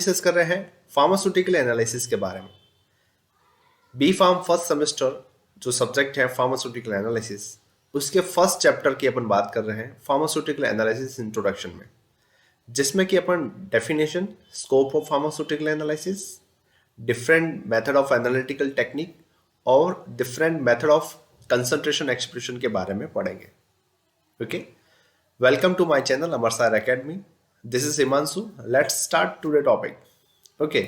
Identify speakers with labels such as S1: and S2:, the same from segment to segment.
S1: Discuss कर रहे हैं फार्मास्यूटिकल एनालिसिस के बारे में। बी फार्म फर्स्ट सेमेस्टर जो सब्जेक्ट है फार्मास्यूटिकल एनालिसिस, उसके फर्स्ट चैप्टर की अपन बात कर रहे हैं फार्मास्यूटिकल एनालिसिस इंट्रोडक्शन में, जिसमें कि अपन definition, scope of pharmaceutical analysis, different method of analytical technique और different method of concentration expression के बारे में पढ़ेंगे। Okay, welcome to my channel Amarsar academy. This is Himanshu. Let's start today topic. Okay,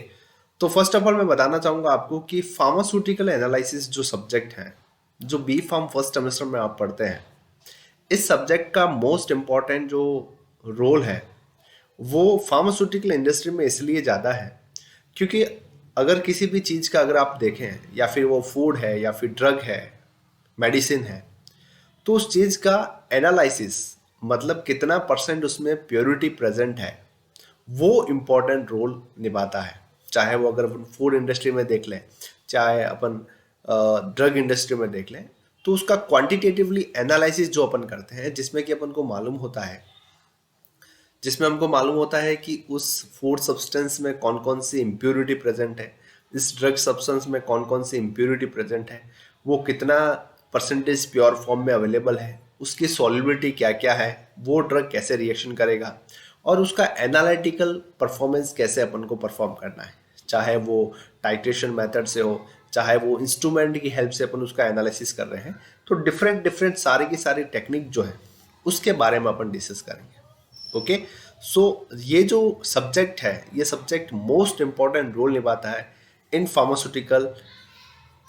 S1: तो फर्स्ट ऑफ ऑल मैं बताना चाहूंगा आपको कि फार्मास्यूटिकल एनालिसिस जो सब्जेक्ट है, जो बी फार्म फर्स्ट सेमेस्टर में आप पढ़ते हैं, इस सब्जेक्ट का मोस्ट इम्पॉर्टेंट जो रोल है वो फार्मास्यूटिकल इंडस्ट्री में इसलिए ज़्यादा है क्योंकि अगर किसी भी चीज़ का अगर आप देखें, या फिर वो फूड है या फिर ड्रग है, मेडिसिन है, तो उस चीज़ का एनालिसिस, मतलब कितना परसेंट उसमें प्योरिटी प्रेजेंट है, वो इम्पोर्टेंट रोल निभाता है। चाहे वो अगर अपन फूड इंडस्ट्री में देख लें, चाहे अपन ड्रग इंडस्ट्री में देख लें, तो उसका क्वांटिटेटिवली एनालिसिस जो अपन करते हैं, जिसमें कि अपन को मालूम होता है, जिसमें हमको मालूम होता है कि उस फूड सब्सटेंस में कौन कौन सी इम्प्योरिटी प्रेजेंट है, इस ड्रग सब्सटेंस में कौन कौन सी इम्प्योरिटी प्रेजेंट है, वो कितना परसेंटेज प्योर फॉर्म में अवेलेबल है, उसकी सॉल्युबिलिटी क्या क्या है, वो ड्रग कैसे रिएक्शन करेगा, और उसका एनालिटिकल परफॉर्मेंस कैसे अपन को परफॉर्म करना है, चाहे वो टाइट्रेशन मेथड से हो, चाहे वो इंस्ट्रूमेंट की हेल्प से अपन उसका एनालिसिस कर रहे हैं। तो डिफरेंट डिफरेंट सारी की सारी टेक्निक जो है उसके बारे में अपन डिस्कस करेंगे। ओके, सो ये जो सब्जेक्ट है, ये सब्जेक्ट मोस्ट इंपॉर्टेंट रोल निभाता है इन फार्मास्यूटिकल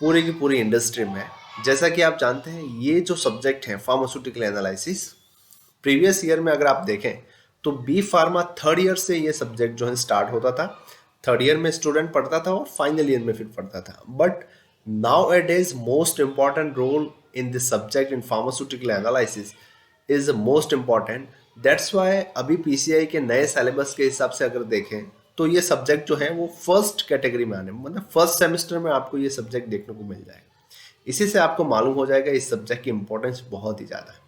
S1: पूरी की पूरी इंडस्ट्री में। जैसा कि आप जानते हैं, ये जो सब्जेक्ट है फार्मास्यूटिकल एनालिसिस, प्रीवियस ईयर में अगर आप देखें तो बी फार्मा थर्ड ईयर से ये सब्जेक्ट जो है स्टार्ट होता था। थर्ड ईयर में स्टूडेंट पढ़ता था और फाइनल ईयर में फिर पढ़ता था। But now at is most important role in this subject in pharmaceutical analysis is most important. That's why अभी पीसीआई के नए सिलेबस के हिसाब से अगर देखें तो ये सब्जेक्ट जो है वो फर्स्ट कैटेगरी में आने, मतलब फर्स्ट सेमेस्टर में आपको ये सब्जेक्ट देखने को मिल जाएगा। इसी से आपको मालूम हो जाएगा इस सब्जेक्ट की इंपॉर्टेंस बहुत ही ज़्यादा है।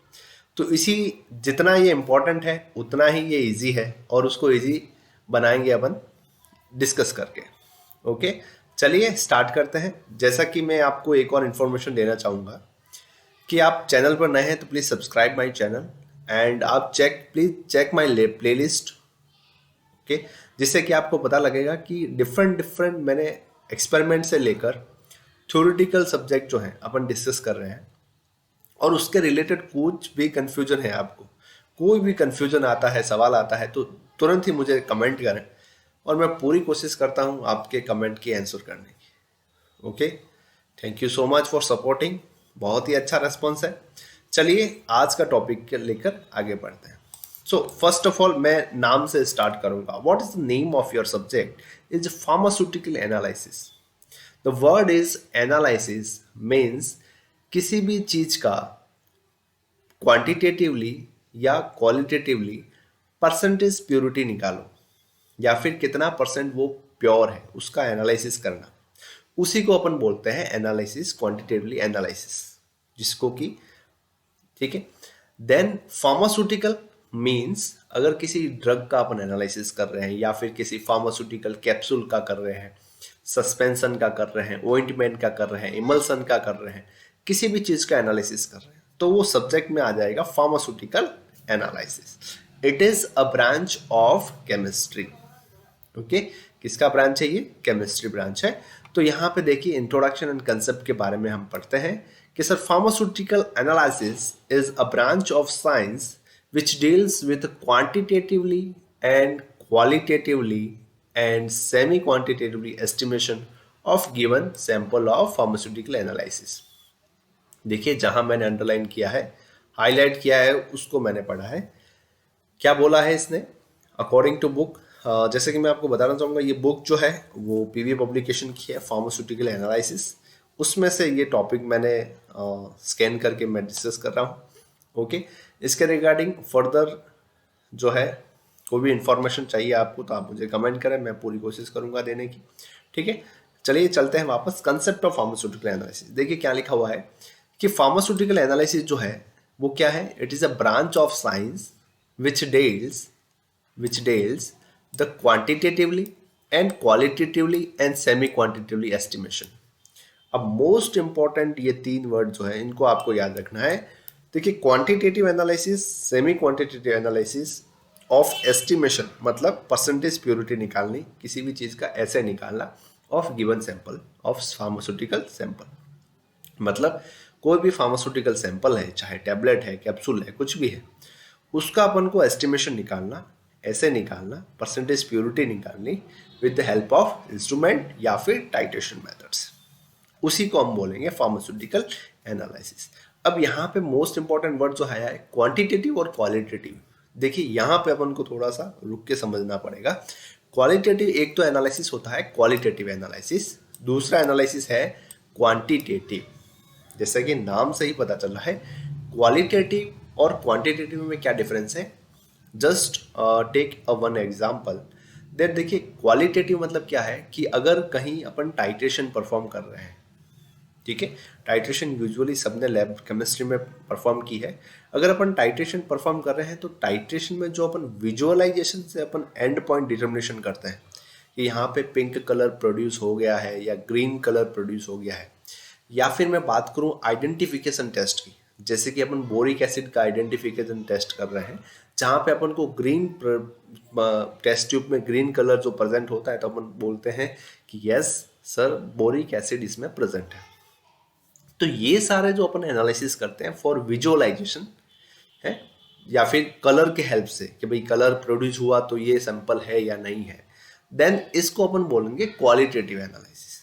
S1: तो इसी, जितना ये इम्पोर्टेंट है उतना ही ये इजी है, और उसको इजी बनाएंगे अपन डिस्कस करके। ओके, चलिए स्टार्ट करते हैं। जैसा कि मैं आपको एक और इन्फॉर्मेशन देना चाहूँगा कि आप चैनल पर नए हैं तो please subscribe my channel, and आप please check my playlist. Okay, जिससे कि आपको पता लगेगा कि डिफरेंट डिफरेंट मैंने एक्सपेरिमेंट से लेकर थ्योरेटिकल सब्जेक्ट जो है अपन डिस्कस कर रहे हैं, और उसके रिलेटेड कुछ भी कंफ्यूजन है, आपको कोई भी कंफ्यूजन आता है, सवाल आता है, तो तुरंत ही मुझे कमेंट करें और मैं पूरी कोशिश करता हूं आपके कमेंट की आंसर करने की। Okay, thank you so much for supporting. बहुत ही अच्छा रेस्पॉन्स है। चलिए आज का टॉपिक लेकर आगे बढ़ते हैं। सो फर्स्ट ऑफ ऑल मैं नाम से स्टार्ट करूंगा। What is the name of your subject? Is pharmaceutical analysis. The word is analysis means किसी भी चीज का क्वांटिटेटिवली या क्वालिटेटिवली परसेंटेज प्योरिटी निकालो, या फिर कितना परसेंट वो प्योर है उसका एनालिसिस करना, उसी को अपन बोलते हैं एनालिसिस, क्वांटिटेटिवली एनालिसिस, जिसको कि ठीक है। देन फार्मास्यूटिकल मीन्स अगर किसी ड्रग का अपन एनालिसिस कर रहे हैं, या फिर किसी फार्मास्यूटिकल कैप्सूल का कर रहे हैं, सस्पेंशन का कर रहे हैं, ऑइंटमेंट का कर रहे हैं, इमल्सन का कर रहे हैं, किसी भी चीज का एनालिसिस कर रहे हैं, तो वो सब्जेक्ट में आ जाएगा pharmaceutical analysis. It is a branch of chemistry. Okay, किसका ब्रांच है ये? केमिस्ट्री ब्रांच है। तो यहाँ पे देखिए इंट्रोडक्शन एंड कंसेप्ट के बारे में हम पढ़ते हैं कि sir pharmaceutical analysis is a branch of science which deals with quantitatively and qualitatively and semi quantitatively estimation of given sample of pharmaceutical analysis. देखिए जहां मैंने अंडरलाइन किया है, हाईलाइट किया है, उसको मैंने पढ़ा है। क्या बोला है इसने? अकॉर्डिंग टू बुक, जैसे कि मैं आपको बताना चाहूँगा, ये बुक जो है वो पीवी पब्लिकेशन की है, फार्मास्यूटिकल एनालिसिस। उसमें से ये टॉपिक मैंने स्कैन करके मैं डिस्कस कर रहा हूँ। ओके, इसके रिगार्डिंग फर्दर जो है कोई भी इंफॉर्मेशन चाहिए आपको तो आप मुझे कमेंट करें, मैं पूरी कोशिश करूँगा देने की। ठीक है, चलिए चलते हैं वापस। कंसेप्ट ऑफ फार्मास्यूटिकल एनालिसिस, देखिए क्या लिखा हुआ है कि फार्मास्यूटिकल एनालिसिस जो है वो क्या है? It is a branch of science which deals the quantitatively and qualitatively and semi quantitatively estimation. अब मोस्ट इंपॉर्टेंट ये तीन वर्ड जो है इनको आपको याद रखना है। देखिए, quantitative analysis, semi quantitative analysis of estimation मतलब परसेंटेज प्योरिटी निकालनी, किसी भी चीज का ऐसे निकालना of given sample of pharmaceutical sample. मतलब कोई भी फार्मास्यूटिकल सैंपल है, चाहे टैबलेट है, कैप्सूल है, कुछ भी है, उसका अपन को एस्टिमेशन निकालना, ऐसे निकालना, परसेंटेज प्योरिटी निकालनी with the help of instrument या फिर टाइट्रेशन मेथड्स, उसी को हम बोलेंगे फार्मास्यूटिकल एनालिसिस। अब यहाँ पे मोस्ट इंपॉर्टेंट वर्ड जो है क्वांटिटेटिव और क्वालिटेटिव। देखिए, यहाँ पे अपन को थोड़ा सा रुक के समझना पड़ेगा। क्वालिटेटिव एक तो एनालिसिस होता है क्वालिटेटिव एनालिसिस, दूसरा एनालिसिस है क्वांटिटेटिव। जैसा कि नाम से ही पता चल रहा है, क्वालिटेटिव और क्वांटिटेटिव में क्या डिफरेंस है। Just take a one example that. देखिए, क्वालिटेटिव मतलब क्या है कि अगर कहीं अपन टाइट्रेशन परफॉर्म कर रहे हैं, ठीक है, टाइट्रेशन यूजुअली सबने लैब केमिस्ट्री में परफॉर्म की है। अगर अपन टाइट्रेशन परफॉर्म कर रहे हैं तो टाइट्रेशन में जो अपन विजुअलाइजेशन से अपन एंड पॉइंट डिटर्मिनेशन करते हैं कि यहाँ पे पिंक कलर प्रोड्यूस हो गया है या ग्रीन कलर प्रोड्यूस हो गया है, या फिर मैं बात करूँ आइडेंटिफिकेशन टेस्ट की, जैसे कि अपन बोरिक एसिड का आइडेंटिफिकेशन टेस्ट कर रहे हैं, जहाँ पे अपन को ग्रीन टेस्ट ट्यूब में ग्रीन कलर जो प्रेजेंट होता है तो अपन बोलते हैं कि यस सर, बोरिक एसिड इसमें प्रेजेंट है। तो ये सारे जो अपन एनालिसिस करते हैं फॉर विजुअलाइजेशन है, या फिर कलर के हेल्प से कि भाई कलर प्रोड्यूस हुआ तो ये सैंपल है या नहीं है, देन इसको अपन बोलेंगे क्वालिटेटिव एनालिसिस।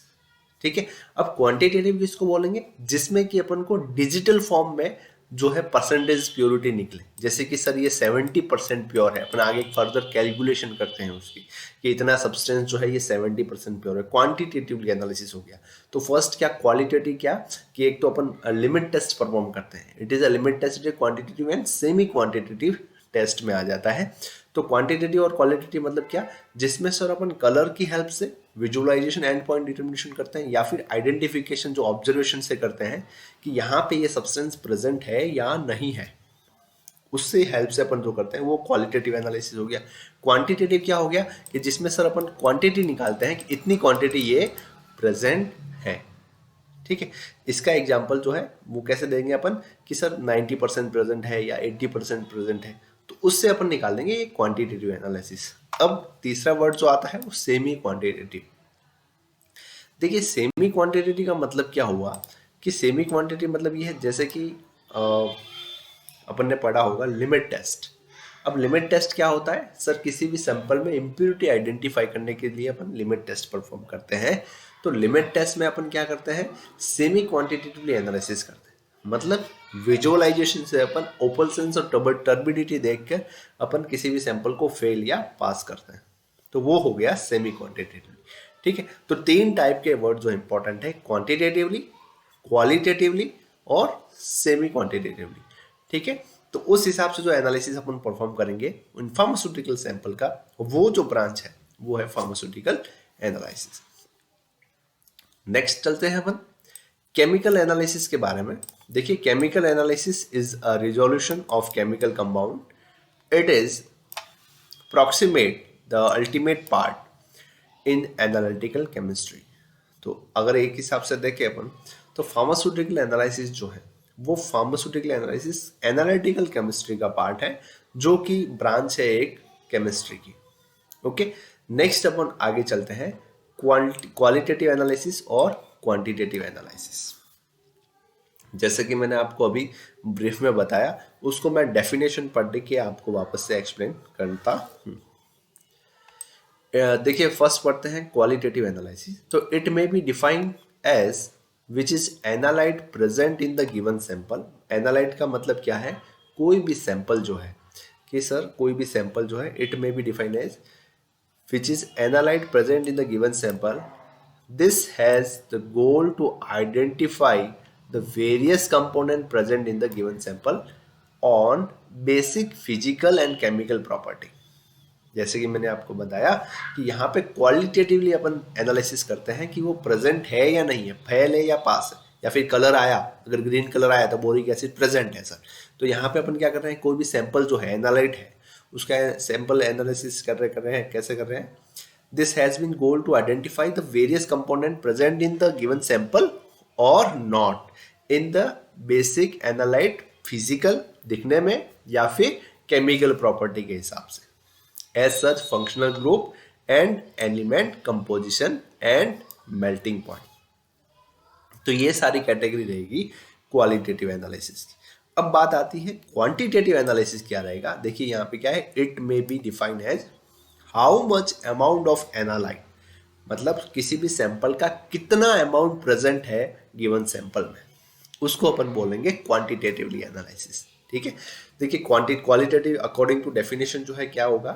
S1: ठीक है। अब क्वांटिटेटिव किसको बोलेंगे, जिसमें कि अपन को डिजिटल फॉर्म में जो है परसेंटेज प्योरिटी निकले, जैसे कि सर ये 70% प्योर है, अपन आगे फर्दर कैलकुलेशन करते हैं उसकी कि इतना सब्सटेंस जो है ये 70% प्योर है। क्वांटिटेटिव एनालिसिस हो गया। तो फर्स्ट क्या, क्वालिटेटिव क्या कि एक तो अपन लिमिट टेस्ट परफॉर्म करते हैं, it is a limit test, quantitative and semi quantitative test में आ जाता है। तो क्वांटिटेटिव और क्वालिटेटिव मतलब क्या, जिसमें सर अपन कलर की हेल्प से विजुअलाइजेशन एंड पॉइंट डिटर्मिनेशन करते हैं, या फिर आइडेंटिफिकेशन जो ऑब्जर्वेशन से करते हैं कि यहाँ पे ये सब्सटेंस प्रेजेंट है या नहीं है, उससे हेल्प से अपन जो करते हैं वो क्वालिटेटिव एनालिसिस हो गया। क्वांटिटेटिव क्या हो गया कि जिसमें सर अपन क्वांटिटी निकालते हैं कि इतनी क्वांटिटी ये प्रेजेंट है। ठीक है। इसका एग्जाम्पल जो है वो कैसे देंगे अपन कि सर 90% प्रेजेंट है या 80% प्रेजेंट है, तो उससे अपन निकाल देंगे ये क्वांटिटेटिव एनालिसिस। अब तीसरा वर्ड जो आता है वो सेमी क्वांटिटेटिव। देखिए, सेमी क्वांटिटेटिव का मतलब क्या हुआ कि सेमी क्वांटिटेटिव मतलब ये है जैसे कि अपन ने पढ़ा होगा लिमिट टेस्ट। अब लिमिट टेस्ट क्या होता है सर, किसी भी सैंपल में इम्प्योरिटी आइडेंटिफाई करने के लिए अपन लिमिट टेस्ट परफॉर्म करते हैं। तो लिमिट टेस्ट में अपन क्या करते हैं, सेमी क्वांटिटेटिवली एनालिसिस करते हैं, मतलब विजुअलाइजेशन से अपन ओपलसेंस और टर्बिडिटी देखकर अपन किसी भी सैंपल को फेल या पास करते हैं। तो वो हो गया सेमी क्वांटिटेटिवली। ठीक है। तो तीन टाइप के वर्ड जो इंपॉर्टेंट है, क्वांटिटेटिवली, क्वालिटेटिवली और सेमी क्वांटिटेटिवली। ठीक है। तो उस हिसाब से जो एनालिसिस अपन परफॉर्म करेंगे इन फार्मास्यूटिकल सैंपल का, वो जो ब्रांच है वो है फार्मास्यूटिकल एनालिसिस। नेक्स्ट चलते हैं अपन केमिकल एनालिसिस के बारे में। देखिए, chemical analysis is a resolution of chemical compound. It is approximate the ultimate part in analytical chemistry. तो अगर एक हिसाब से देखें अपन तो फार्मास्यूटिकल एनालिसिस जो है वो फार्मास्यूटिकल एनालिसिस एनालिटिकल केमिस्ट्री का पार्ट है, जो कि ब्रांच है एक केमिस्ट्री की। ओके। नेक्स्ट अपन आगे चलते हैं क्वालिटेटिव एनालिसिस और क्वांटिटेटिव एनालिसिस। जैसे कि मैंने आपको अभी ब्रीफ में बताया, उसको मैं डेफिनेशन पढ़ के आपको वापस से एक्सप्लेन करता हूं। देखिए, फर्स्ट पढ़ते हैं क्वालिटेटिव एनालिसिस। तो it may be defined as which is analyte present in the given sample. Analyte का मतलब क्या है, कोई भी सैंपल जो है कि सर कोई भी सैंपल जो है, it may be defined as which is analyte present in the given sample. This has the goal to identify the various components present in the given sample on basic physical and chemical property. जैसे कि मैंने आपको बताया कि यहाँ पे qualitatively अपन analysis करते हैं कि वो प्रेजेंट है या नहीं है, फेल है या पास है, या फिर कलर आया, अगर ग्रीन कलर आया तो बोरिक एसिड प्रेजेंट है सर। तो यहाँ पे अपन क्या कर रहे हैं, कोई भी सैंपल जो है एनालाइट है उसका सैंपल एनालिसिस कर रहे हैं। कैसे कर रहे हैं, This has been goal to identify the various component present in the given sample or not in the basic analyte physical दिखने में या फिर chemical property के हिसाब से, as such functional group and element composition and melting point. तो ये सारी कैटेगरी रहेगी क्वालिटेटिव एनालिसिस की. अब बात आती है क्वांटिटेटिव एनालिसिस क्या रहेगा. देखिए यहाँ पे क्या है, it may be defined as how much amount of analyte, मतलब किसी भी सैंपल का कितना अमाउंट प्रेजेंट है गिवन सैंपल में, उसको अपन बोलेंगे क्वांटिटेटिवली एनालिसिस. ठीक है. देखिए क्वालिटेटिव अकॉर्डिंग टू डेफिनेशन जो है क्या होगा,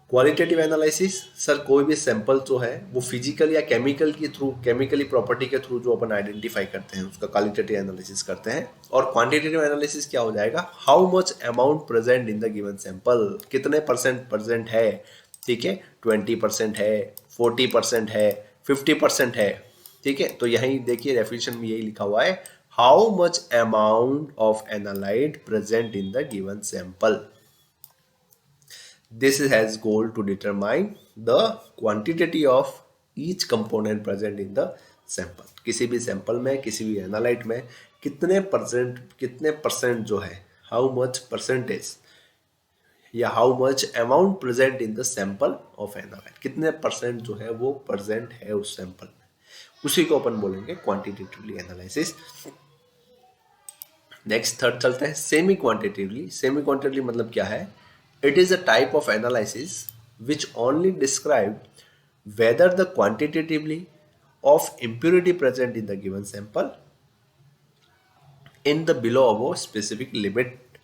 S1: क्वालिटेटिव एनालिसिस सर कोई भी सैंपल जो है वो फिजिकल या केमिकल के थ्रू, केमिकली प्रॉपर्टी के थ्रू जो अपन आइडेंटिफाई करते हैं उसका क्वालिटेटिव एनालिसिस करते हैं. और क्वांटिटेटिव एनालिसिस क्या हो जाएगा, how much amount present in the given sample, कितने परसेंट प्रेजेंट है. ठीक है, 20% है, 40% है, 50% है. ठीक है, तो यही देखिए डेफिनेशन में यही लिखा हुआ है, how much amount of analyte present in the given sample. This has goal to determine the quantity of each component present in the sample. किसी भी सैंपल में, किसी भी एनालाइट में कितने परसेंट जो है, हाउ मच परसेंटेज या how much amount present in the sample of analyte, कितने परसेंट जो है वो प्रेजेंट है उस सैंपल में, उसी को अपन बोलेंगे क्वांटिटेटिवली एनालिसिस. नेक्स्ट थर्ड चलते हैं सेमी क्वांटिटेटिवली. सेमी क्वांटिटेटिवली मतलब क्या है, it is a type of analysis which only describe whether the quantitatively of impurity present in the given sample in the below above specific limit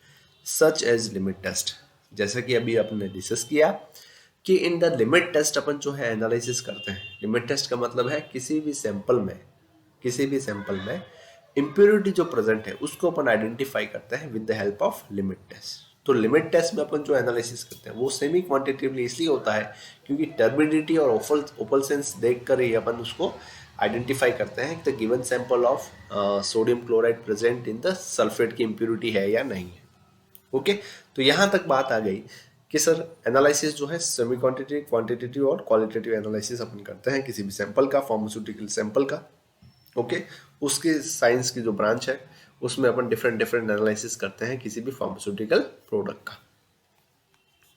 S1: such as limit test. जैसा कि अभी अपने discuss किया कि in the limit test अपन जो है analysis करते हैं. लिमिट टेस्ट का मतलब है किसी भी सैंपल में इम्प्योरिटी जो प्रेजेंट है उसको अपन आइडेंटिफाई करते हैं with the help of limit test. तो लिमिट टेस्ट में अपन जो एनालिसिस करते हैं वो सेमी क्वांटिटेटिवली इसलिए होता है क्योंकि टर्बिडिटी और ओपलसेंस देखकर ही अपन उसको आइडेंटिफाई करते हैं कि the given sample of sodium chloride present in the sulphate की इम्प्योरिटी है या नहीं है. ओके, तो यहाँ तक बात आ गई कि सर एनालिसिस जो है सेमी क्वांटिटेटिव, क्वांटिटेटिव और क्वालिटेटिव एनालिसिस अपन करते हैं किसी भी सैंपल का, फार्मास्यूटिकल सैंपल का. ओके, उसके साइंस की जो ब्रांच है उसमें अपन डिफरेंट एनालिसिस करते हैं किसी भी फार्मास्यूटिकल प्रोडक्ट का.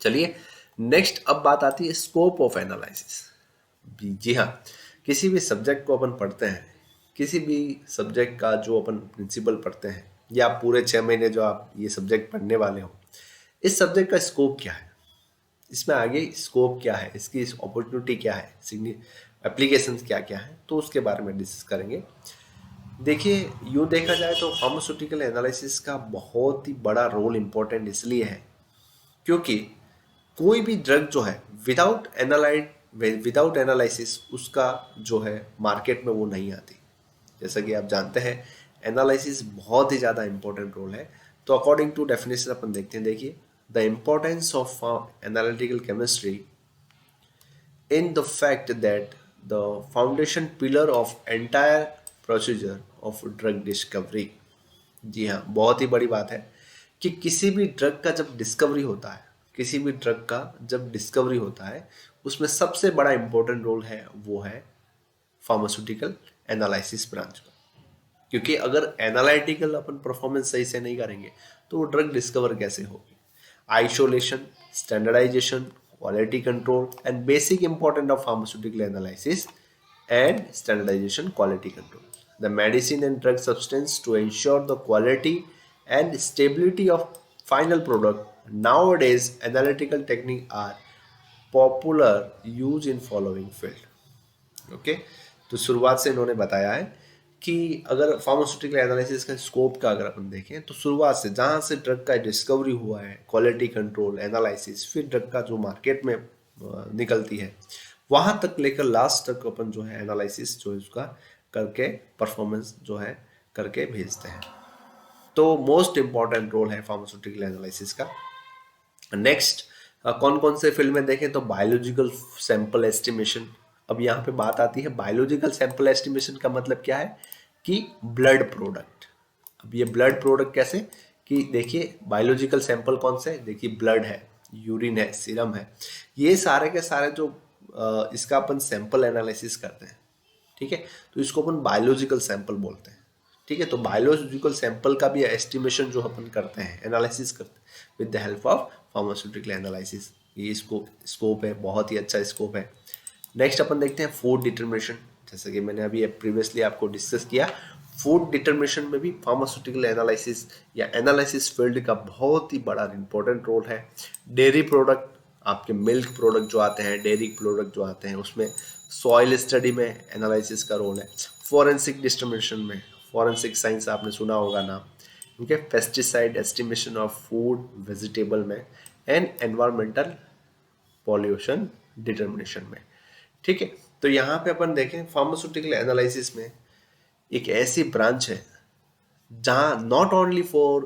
S1: चलिए नेक्स्ट अब बात आती है स्कोप ऑफ एनालिसिस. जी हाँ, किसी भी सब्जेक्ट को अपन पढ़ते हैं, किसी भी सब्जेक्ट का जो अपन प्रिंसिपल पढ़ते हैं या पूरे 6 महीने जो आप ये सब्जेक्ट पढ़ने वाले हो, इस सब्जेक्ट का स्कोप क्या है, इसमें आगे स्कोप क्या है, इसकी अपॉर्चुनिटी क्या है, एप्लीकेशन क्या क्या है, तो उसके बारे में डिस्कस करेंगे. देखिए यूँ देखा जाए तो फार्मास्यूटिकल एनालिसिस का बहुत ही बड़ा रोल इम्पोर्टेंट इसलिए है क्योंकि कोई भी ड्रग जो है विदाउट एनालिसिस उसका जो है मार्केट में वो नहीं आती. जैसा कि आप जानते हैं एनालिसिस बहुत ही ज़्यादा इम्पोर्टेंट रोल है. तो अकॉर्डिंग टू डेफिनेशन अपन देखते हैं. देखिए the importance of analytical chemistry in the fact that the foundation pillar of entire procedure of drug discovery. जी हाँ, बहुत ही बड़ी बात है कि किसी भी ड्रग का जब डिस्कवरी होता है, उसमें सबसे बड़ा इंपॉर्टेंट रोल है वो है फार्मास्यूटिकल एनालिसिस ब्रांच का. क्योंकि अगर एनालिटिकल अपन परफॉर्मेंस सही से नहीं करेंगे तो वो ड्रग डिस्कवर कैसे होगी. Isolation, standardization, quality control and basic important of pharmaceutical analysis and standardization, quality control. The medicine and drug substance to ensure the quality and stability of final product. Nowadays, analytical techniques are popular used in following field. Okay, तो शुरुआत से इन्होंने बताया है कि अगर pharmaceutical analysis का scope का अगर अपन देखें तो शुरुआत से जहाँ से ड्रग का डिस्कवरी हुआ है, क्वालिटी कंट्रोल, एनालिसिस, फिर ड्रग का जो मार्केट में निकलती है वहां तक लेकर लास्ट तक अपन जो है एनालिसिस जो है उसका करके परफॉर्मेंस जो है करके भेजते हैं. तो मोस्ट इंपॉर्टेंट रोल है फार्मास्यूटिकल एनालिसिस का. नेक्स्ट कौन कौन से फील्ड में देखें तो बायोलॉजिकल सैंपल एस्टिमेशन. अब यहाँ पे बात आती है बायोलॉजिकल सैंपल एस्टिमेशन का मतलब क्या है कि ब्लड प्रोडक्ट. अब ये ब्लड प्रोडक्ट कैसे कि देखिए बायोलॉजिकल सैंपल कौन से, देखिए ब्लड है, यूरिन है, सीरम है, ये सारे के सारे जो इसका अपन सैंपल एनालिसिस करते हैं, ठीक है, तो इसको अपन बायोलॉजिकल सैंपल बोलते हैं, ठीक है। तो बायोलॉजिकल सैंपल का भी एस्टिमेशन जो अपन करते हैं, एनालिसिस करते हैं with the help of pharmaceutical analysis. ये इसको स्कोप है, बहुत ही अच्छा स्कोप है। नेक्स्ट अपन देखते हैं फूड डिटर्मिनेशन। जैसे कि मैंने अभी प्रीवियसली आपको डिस्कस किया, फूड डिटर्मिनेशन में भी फार्मास्यूटिकल एनालिसिस या एनालिसिस फील्ड का बहुत ही बड़ा इंपॉर्टेंट रोल है। डेयरी प्रोडक्ट, आपके मिल्क प्रोडक्ट जो आते हैं, डेयरी प्रोडक्ट जो आते हैं, उसमें सॉइल स्टडी में एनालिसिस का रोल है। फॉरेंसिक डिटर्मिनेशन में, फॉरेंसिक साइंस आपने सुना होगा नाम, ठीक है। Pesticide estimation of food vegetable में, एंड एनवायरमेंटल पॉल्यूशन डिटर्मिनेशन में, ठीक है। तो यहाँ पे अपन देखें फार्मास्यूटिकल एनालिसिस में एक ऐसी ब्रांच है जहाँ not only for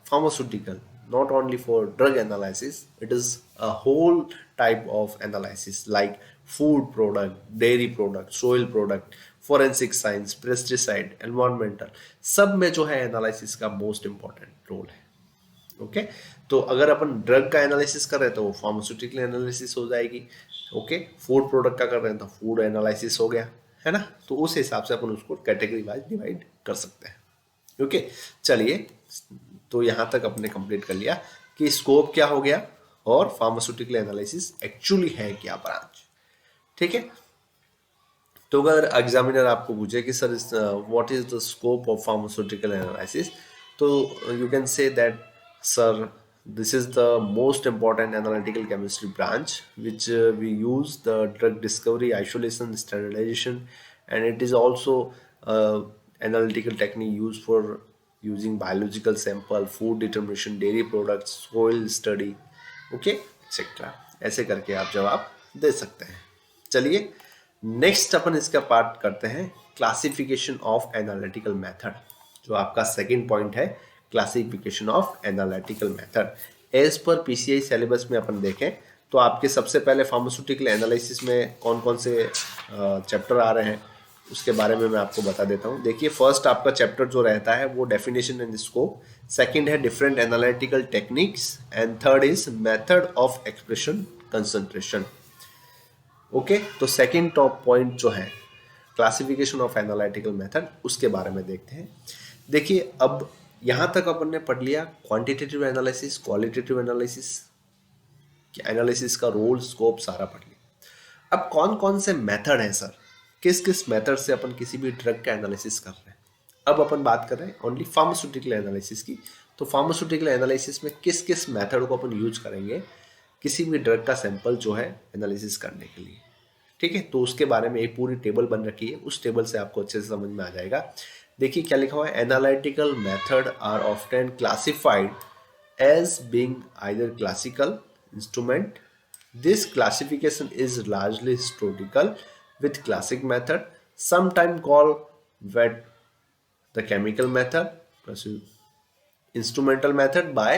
S1: pharmaceutical, not only for drug analysis, it is a whole type of analysis like food product, dairy product, soil product, forensic science, pesticide, environmental, सब में जो है एनालिसिस का मोस्ट इंपॉर्टेंट रोल है। Okay, तो अगर अपन drug का analysis कर रहे हैं तो वो फार्मास्यूटिकल एनालिसिस हो जाएगी। ओके, फूड प्रोडक्ट का कर रहे हैं तो फूड एनालिसिस हो गया, है ना। तो उस हिसाब से अपन उसको कैटेगरी वाइज डिवाइड कर सकते हैं। ओके, चलिए, तो यहाँ तक अपने कंप्लीट कर लिया कि स्कोप क्या हो गया और फार्मास्यूटिकल एनालिसिस एक्चुअली है क्या ब्रांच, ठीक है। तो अगर एग्जामिनर आपको पूछे कि sir what is the scope of pharmaceutical analysis, तो you can say that sir this is the most important analytical chemistry branch which we use the drug discovery, isolation, standardization, and it is also analytical technique used for using biological sample, food determination, dairy products, soil study, okay, etc. ऐसे करके आप जवाब दे सकते हैं। चलिए, next अपन इसका part करते हैं क्लासिफिकेशन ऑफ एनालिटिकल मेथड, जो आपका सेकंड पॉइंट है, classification of analytical method. As per PCI syllabus में अपन देखें तो आपके सबसे पहले फार्मास्यूटिकल एनालिसिस में कौन कौन से चैप्टर आ रहे हैं उसके बारे में मैं आपको बता देता हूँ। देखिए, फर्स्ट आपका चैप्टर जो रहता है वो डेफिनेशन एंड स्कोप, सेकंड है different analytical techniques, and third is method of expression concentration. Okay, तो सेकंड टॉप पॉइंट जो है क्लासिफिकेशन ऑफ एनालिटिकल मेथड, उसके बारे में देखते हैं। देखिए, अब यहाँ तक अपन ने पढ़ लिया quantitative analysis, qualitative analysis, analysis का रोल, स्कोप सारा पढ़ लिया। अब कौन कौन से मेथड हैं सर, किस किस मेथड से अपन किसी भी ड्रग का एनालिसिस कर रहे हैं। अब अपन बात कर रहे हैं ओनली फार्मास्यूटिकल एनालिसिस की। तो फार्मास्यूटिकल एनालिसिस में किस किस मेथड को अपन यूज करेंगे किसी भी ड्रग का सैंपल जो है एनालिसिस करने के लिए, ठीक है। तो उसके बारे में एक पूरी टेबल बन रखी है, उस टेबल से आपको अच्छे से समझ में आ जाएगा। देखिए क्या लिखा हुआ है, analytical method are often classified as being either classical instrument, this classification is largely historical with classic method, sometime called wet the chemical method, instrumental method by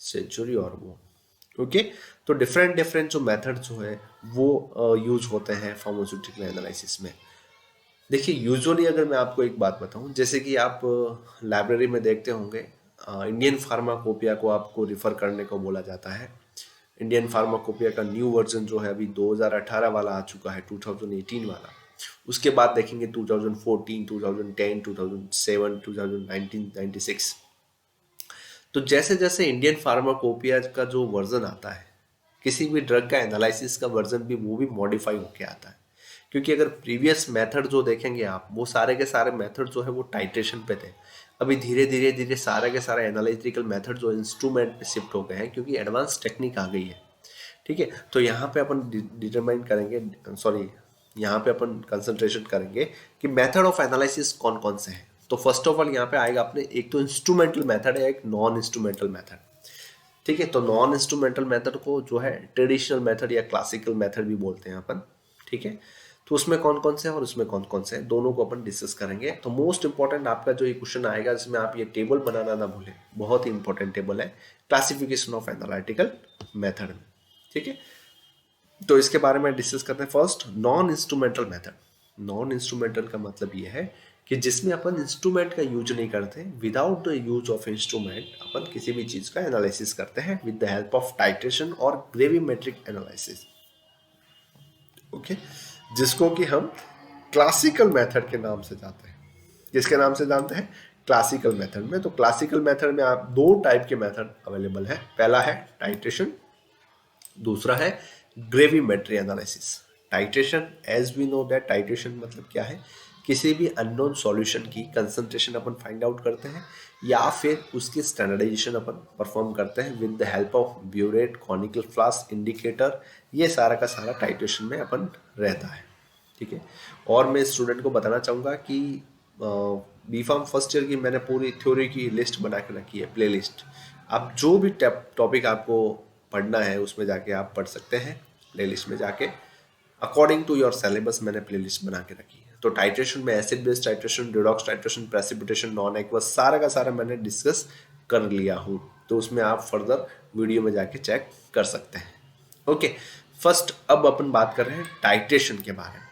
S1: century or more. Okay, तो different different जो method जो है वो use होते हैं pharmaceutical analysis में। देखिए, usually अगर मैं आपको एक बात बताऊं, जैसे कि आप लाइब्रेरी में देखते होंगे इंडियन फार्माकोपिया को आपको रिफर करने को बोला जाता है। इंडियन फार्माकोपिया का न्यू वर्जन जो है अभी 2018 वाला आ चुका है, 2018 वाला। उसके बाद देखेंगे 2014, 2010, 2007, 2019, 96। तो जैसे जैसे इंडियन फार्माकोपिया का जो वर्जन आता है, किसी भी ड्रग का एनालिसिस का वर्जन भी वो भी मॉडिफाई होके आता है। क्योंकि अगर प्रीवियस मेथड जो देखेंगे आप, वो सारे के सारे मेथड जो है वो टाइट्रेशन पे थे। अभी धीरे धीरे धीरे सारे के सारे एनालिटिकल मेथड जो इंस्ट्रूमेंट पे शिफ्ट हो गए हैं, क्योंकि एडवांस टेक्निक आ गई है, ठीक है। तो यहाँ पे अपन डिटरमाइन करेंगे, सॉरी, यहाँ पे अपन कंसंट्रेशन करेंगे कि मेथड ऑफ एनालिसिस कौन कौन से हैं। तो फर्स्ट ऑफ ऑल यहाँ पे आएगा अपने, एक तो इंस्ट्रूमेंटल मेथड है, एक नॉन इंस्ट्रूमेंटल मेथड, ठीक है। तो नॉन इंस्ट्रूमेंटल मेथड को जो है ट्रेडिशनल मेथड या क्लासिकल मेथड भी बोलते हैं अपन, ठीक है। तो उसमें कौन कौन से हैं और उसमें कौन कौन से हैं, दोनों को अपन डिस्कस करेंगे। तो मोस्ट इंपॉर्टेंट आपका जो ये क्वेश्चन आएगा, जिसमें आप ये टेबल बनाना ना भूलें, बहुत ही इंपॉर्टेंट टेबल है क्लासिफिकेशन ऑफ एनालिटिकल मेथड में, ठीक है। तो इसके बारे में डिस्कस करते हैं। First, non instrumental method. Non instrumental का मतलब ये है कि जिसमें अपन इंस्ट्रूमेंट का यूज नहीं करते, without the use of instrument अपन किसी भी चीज का एनालिसिस करते हैं with the help of titration और ग्रेविमेट्रिक एनालिसिस। ओके, जिसको कि हम क्लासिकल मेथड के नाम से जानते हैं। किसके नाम से जानते हैं? क्लासिकल मेथड में। तो क्लासिकल मेथड में आप दो टाइप के मेथड अवेलेबल है। पहला है टाइट्रेशन, दूसरा है gravimetry analysis. Titration, as we know that titration मतलब क्या है? किसी भी अननोन सॉल्यूशन की कंसंट्रेशन अपन फाइंड आउट करते हैं या फिर उसकी स्टैंडर्डाइजेशन अपन परफॉर्म करते हैं with the help of burette, conical flask, indicator. ये सारा का सारा टाइट्रेशन में अपन रहता है। ठीक है। और मैं स्टूडेंट को बताना चाहूँगा कि बी फार्म फर्स्ट ईयर की मैंने पूरी थ्योरी की लिस्ट बना के रखी है, प्ले लिस्ट। आप जो भी टॉपिक आपको पढ़ना है उसमें जाके आप पढ़ सकते हैं, प्ले लिस्ट में जाके अकॉर्डिंग टू योर सिलेबस मैंने प्ले लिस्ट बना के रखी है। तो टाइट्रेशन में acid based titration, redox titration, precipitation, non aqueous, सारा का सारा मैंने डिस्कस कर लिया हूँ। तो उसमें आप फर्दर वीडियो में जाके चेक कर सकते हैं। ओके, फर्स्ट अब अपन बात कर रहे हैं टाइट्रेशन के बारे में।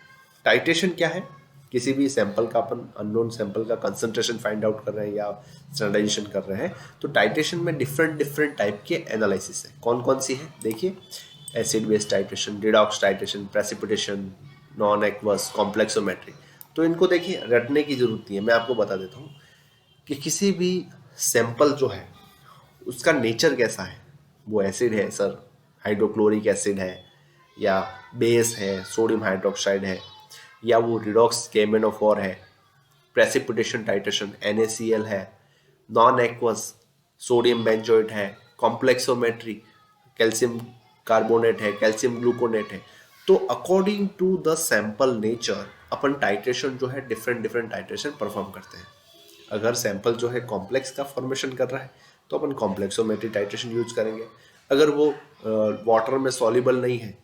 S1: टाइट्रेशन क्या है? किसी भी सैंपल का अपन अननोन सैंपल का कंसंट्रेशन फाइंड आउट कर रहे हैं या स्टैंडर्डाइजेशन कर रहे हैं। तो टाइट्रेशन में डिफरेंट टाइप के एनालिसिस है। कौन कौन सी है देखिए? Acid based titration, redox titration, precipitation, non aqueous, कॉम्प्लेक्सोमेट्री। तो इनको देखिए रटने की जरूरत नहीं है, मैं आपको बता देता हूँ कि किसी भी सैंपल जो है उसका नेचर कैसा है। वो एसिड है सर, हाइड्रोक्लोरिक एसिड है, या बेस है, सोडियम हाइड्रोक्साइड है, या वो रिडॉक्स केमेनोफोर है, प्रेसिपिटेशन टाइट्रेशन NaCl है, नॉन एक्वस सोडियम बेंजोएट है, कॉम्प्लेक्सोमेट्री कैल्शियम कार्बोनेट है, कैल्शियम ग्लूकोनेट है। तो according to the sample nature अपन टाइट्रेशन जो है डिफरेंट टाइट्रेशन परफॉर्म करते हैं। अगर सैंपल जो है कॉम्प्लेक्स का फॉर्मेशन कर रहा है तो अपन कॉम्प्लेक्सोमेट्री टाइट्रेशन यूज करेंगे। अगर वो वाटर में सॉल्युबल नहीं है,